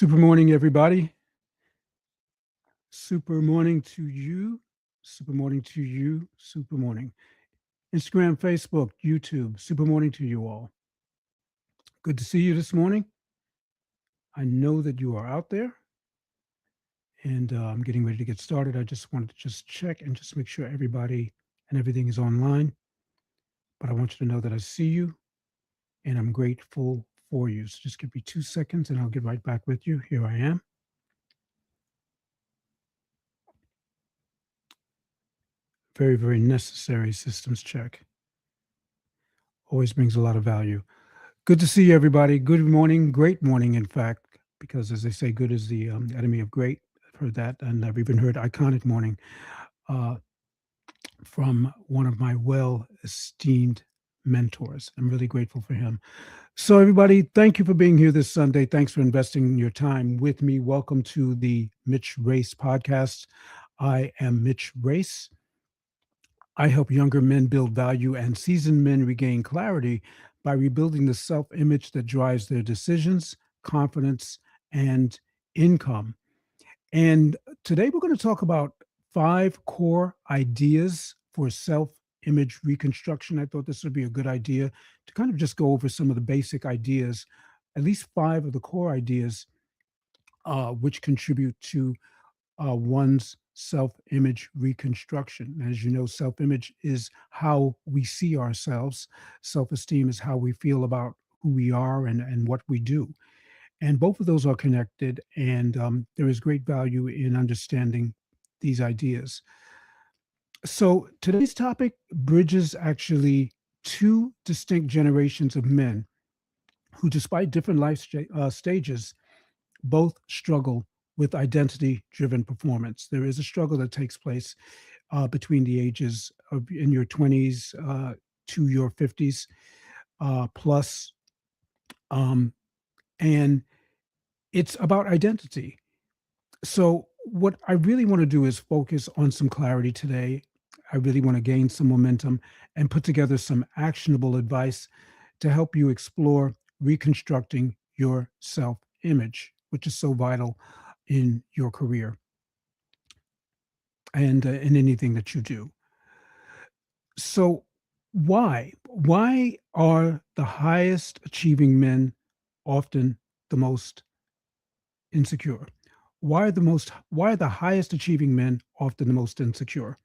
Super morning, everybody. Super morning to you. Super morning to you. Super morning. Instagram, Facebook, YouTube. Super morning to you all. Good to see you this morning. I know that you are out there, and I'm getting ready to get started. I just wanted to just check and just make sure everybody and everything is online. But I want you to know that I see you, and I'm grateful for you. So just give me 2 seconds, and I'll get right back with you. Here I am. Very, very necessary systems check. Always brings a lot of value. Good to see you, everybody. Good morning, great morning, in fact, because as they say, good is the enemy of great. I've heard that, and I've even heard iconic morning uh, from one of my well esteemed mentors. I'm really grateful for him. So, everybody, thank you for being here this Sunday. Thanks for investing your time with me. Welcome to the Mitch Race podcast. I am Mitch Race. I help younger men build value and seasoned men regain clarity by rebuilding the self image that drives their decisions, confidence, and income. And today we're going to talk about 5 core ideas for self image reconstruction. I thought this would be a good idea to kind of just go over some of the basic ideas, at least 5 of the core ideas, which contribute to one's self image reconstruction. As you know, self image is how we see ourselves, self esteem is how we feel about who we are and what we do. And both of those are connected, and there is great value in understanding these ideas. So today's topic bridges actually 2 distinct generations of men who, despite different stages, both struggle with identity driven performance. There is a struggle that takes place between the ages of in your 20s to your 50s plus. Um, and it's about identity. So, what I really want to do is focus on some clarity today. I really want to gain some momentum and put together some actionable advice to help you explore reconstructing your self image, which is so vital in your career and in anything that you do. So, why? Why are the highest achieving men often the most insecure? Why are the highest achieving men often the most insecure?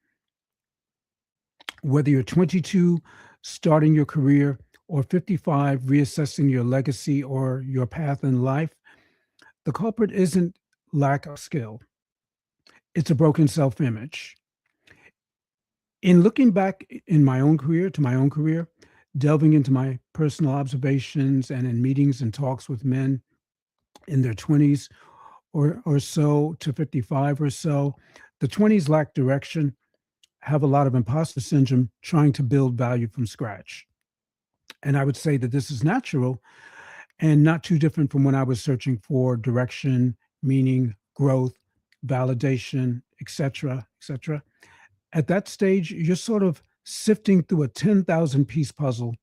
Whether you're 22 starting your career or 55 reassessing your legacy or your path in life, the culprit isn't lack of skill. It's a broken self-image. In looking back in my own career, to my own career, delving into my personal observations and in meetings and talks with men in their 20s or so to 55 or so, the 20s lack direction, have a lot of imposter syndrome, trying to build value from scratch. And I would say that this is natural and not too different from when I was searching for direction, meaning, growth, validation, etc., etc. At that stage, you're sort of sifting through a 10,000 piece puzzle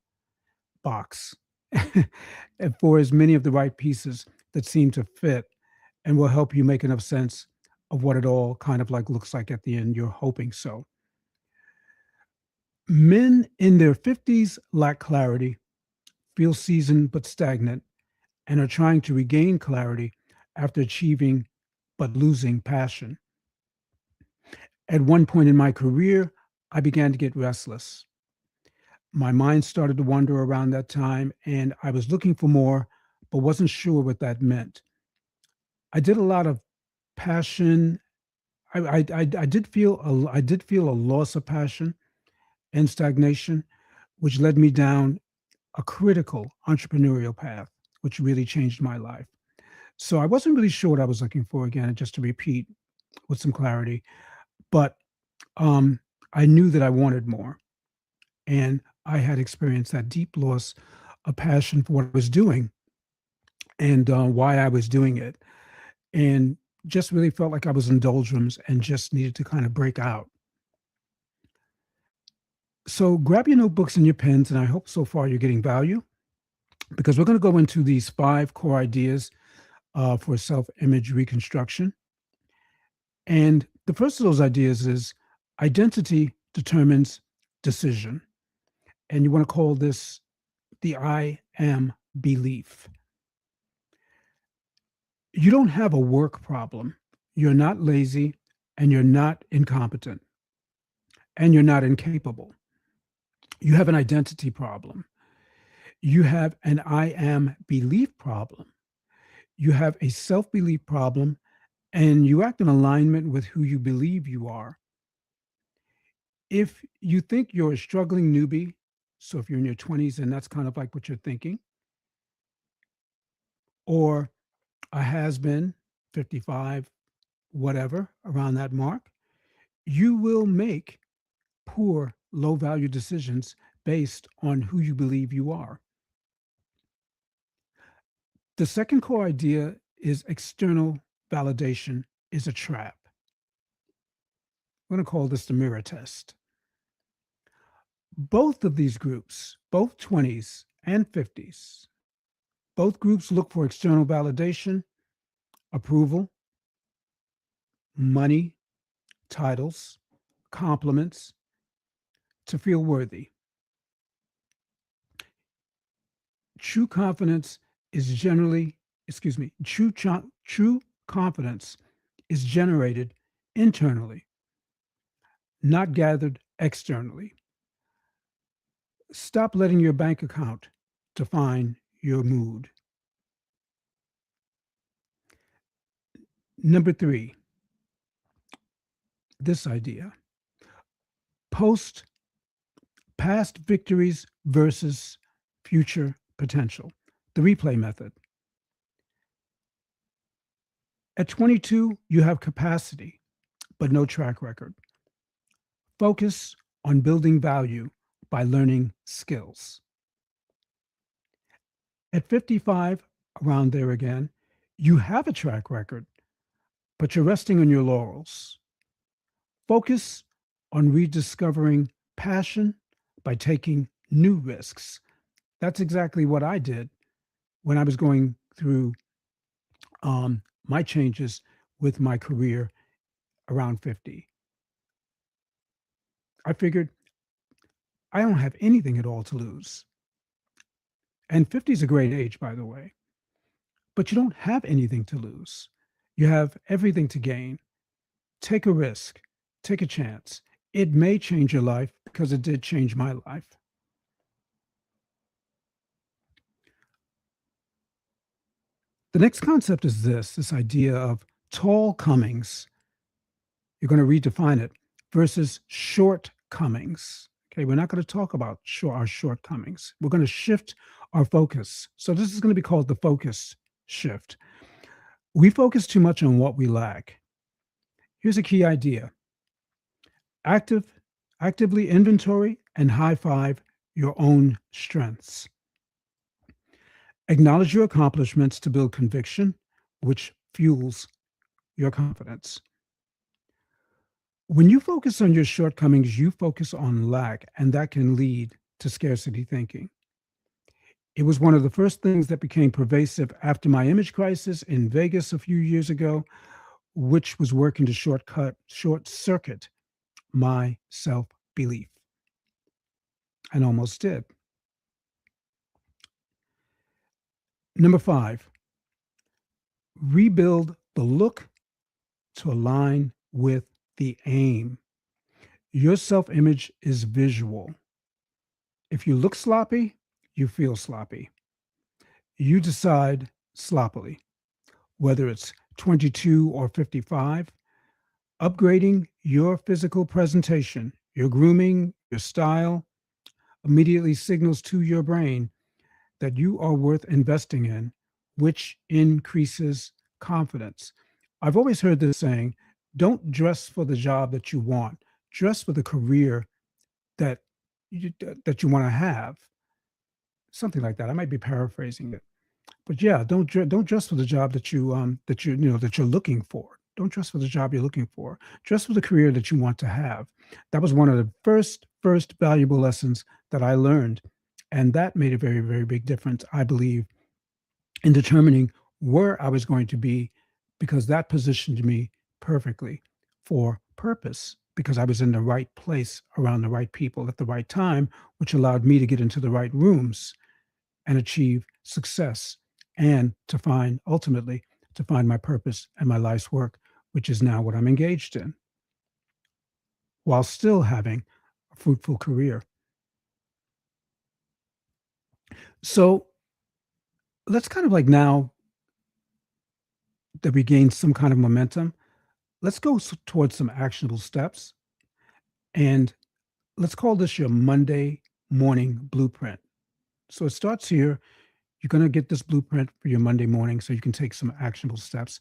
box and for as many of the right pieces that seem to fit and will help you make enough sense of what it all kind of like looks like at the end. You're hoping so. Men in their 50s lack clarity, feel seasoned but stagnant, and are trying to regain clarity after achieving but losing passion. At one point in my career, I began to get restless. My mind started to wander around that time, and I was looking for more, but wasn't sure what that meant. I did a lot of passion. I did feel a loss of passion and stagnation, which led me down a critical entrepreneurial path, which really changed my life. So I wasn't really sure what I was looking for again, just to repeat with some clarity, but um, I knew that I wanted more. And I had experienced that deep loss of passion for what I was doing and why I was doing it. And just really felt like I was in doldrums and just needed to kind of break out. So grab your notebooks and your pens, and I hope so far you're getting value because we're going to go into these 5 core ideas for self-image reconstruction. And the first of those ideas is identity determines decision. And you want to call this the I am belief. You don't have a work problem. You're not lazy and you're not incompetent and you're not incapable. You have an identity problem. You have an I am belief problem. You have a self belief problem and you act in alignment with who you believe you are. If you think you're a struggling newbie, so if you're in your 20s and that's kind of like what you're thinking, or a has been, 55, whatever, around that mark, you will make poor, low value decisions based on who you believe you are. The second core idea is external validation is a trap. I'm going to call this the mirror test. Both of these groups, both 20s and 50s, both groups look for external validation, approval, money, titles, compliments to feel worthy. True confidence is generally, excuse me, true confidence is generated internally, not gathered externally. Stop letting your bank account define your mood. Number three, this idea post past victories versus future potential, the replay method. At 22, you have capacity, but no track record. Focus on building value by learning skills. At 55, around there again, you have a track record, but you're resting on your laurels. Focus on rediscovering passion by taking new risks. That's exactly what I did when I was going through my changes with my career around 50. I figured I don't have anything at all to lose. And 50 is a great age, by the way, but you don't have anything to lose. You have everything to gain. Take a risk, take a chance. It may change your life because it did change my life. The next concept is this idea of tall comings. You're going to redefine it versus shortcomings. Okay, we're not going to talk about our shortcomings. We're going to shift our focus. So this is going to be called the focus shift. We focus too much on what we lack. Here's a key idea. Actively inventory and high five your own strengths. Acknowledge your accomplishments to build conviction, which fuels your confidence. When you focus on your shortcomings, you focus on lack, and that can lead to scarcity thinking. It was one of the first things that became pervasive after my image crisis in Vegas a few years ago, which was working to short circuit my self belief, and almost did. Number 5, rebuild the look to align with the aim. Your self image is visual. If you look sloppy, you feel sloppy. You decide sloppily, whether it's 22 or 55. Upgrading your physical presentation, your grooming, your style, immediately signals to your brain that you are worth investing in, which increases confidence. I've always heard this saying, don't dress for the job that you want, dress for the career that you want to have. Something like that. I might be paraphrasing it. But yeah, don't dress for the job that you're looking for. Don't dress for the job you're looking for. Dress for the career that you want to have. That was one of the first valuable lessons that I learned, and that made a very, very big difference, I believe, in determining where I was going to be because that positioned me perfectly for purpose because I was in the right place around the right people at the right time, which allowed me to get into the right rooms and achieve success and to find ultimately to find my purpose and my life's work, which is now what I'm engaged in while still having a fruitful career. So let's kind of like now that we gained some kind of momentum, let's go towards some actionable steps. And let's call this your Monday morning blueprint. So it starts here. You're going to get this blueprint for your Monday morning so you can take some actionable steps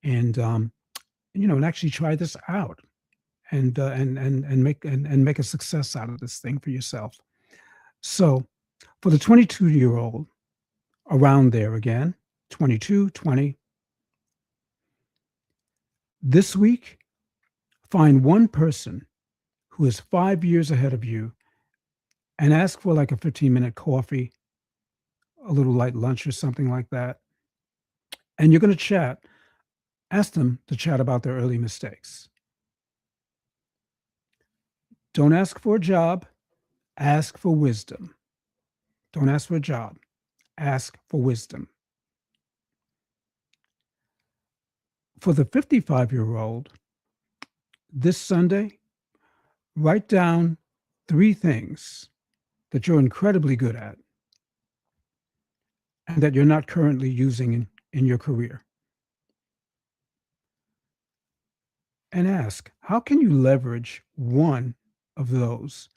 and, and actually try this out and make a success out of this thing for yourself. So for the 22-year-old, around there again, 22, 20, this week, find one person who is 5 years ahead of you and ask for like a 15-minute coffee, a little light lunch or something like that. And you're going to chat. Ask them to chat about their early mistakes. Don't ask for a job, ask for wisdom. Don't ask for a job, ask for wisdom. For the 55-year-old, this Sunday, write down 3 things that you're incredibly good at and that you're not currently using in your career. And ask, how can you leverage one of those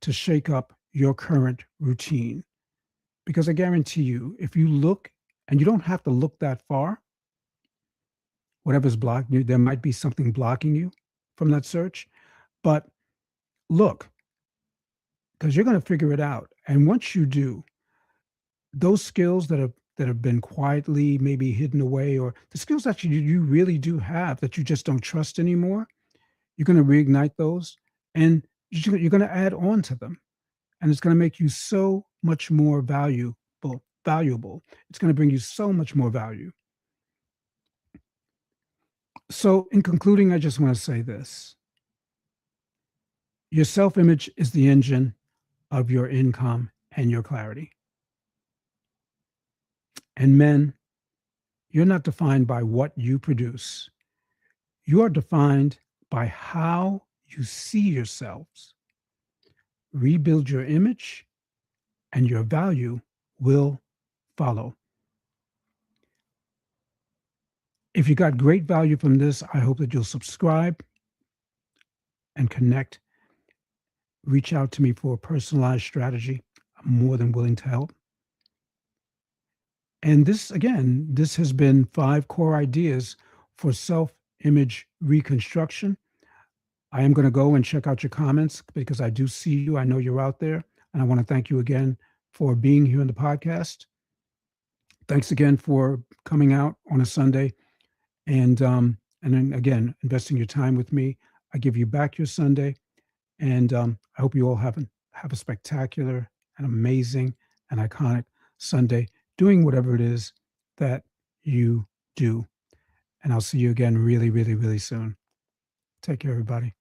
to shake up your current routine? Because I guarantee you, if you look, and you don't have to look that far, whatever's blocking you, there might be something blocking you from that search. But look, because you're going to figure it out. And once you do, those skills that have been quietly maybe hidden away, or the skills that you really do have that you just don't trust anymore, you're going to reignite those, and you're going to add on to them, and it's going to make you so much more valuable. It's going to bring you so much more value. So, in concluding, I just want to say this: your self-image is the engine of your income and your clarity. And men, you're not defined by what you produce. You are defined by how you see yourselves. Rebuild your image, and your value will follow. If you got great value from this, I hope that you'll subscribe and connect. Reach out to me for a personalized strategy. I'm more than willing to help. And this has been 5 core ideas for self-image reconstruction. I am going to go and check out your comments because I do see you. I know you're out there. And I want to thank you again for being here in the podcast. Thanks again for coming out on a Sunday and then again, investing your time with me. I give you back your Sunday. And I hope you all have a spectacular and amazing and iconic Sunday doing whatever it is that you do. And I'll see you again really, really, really soon. Take care, everybody.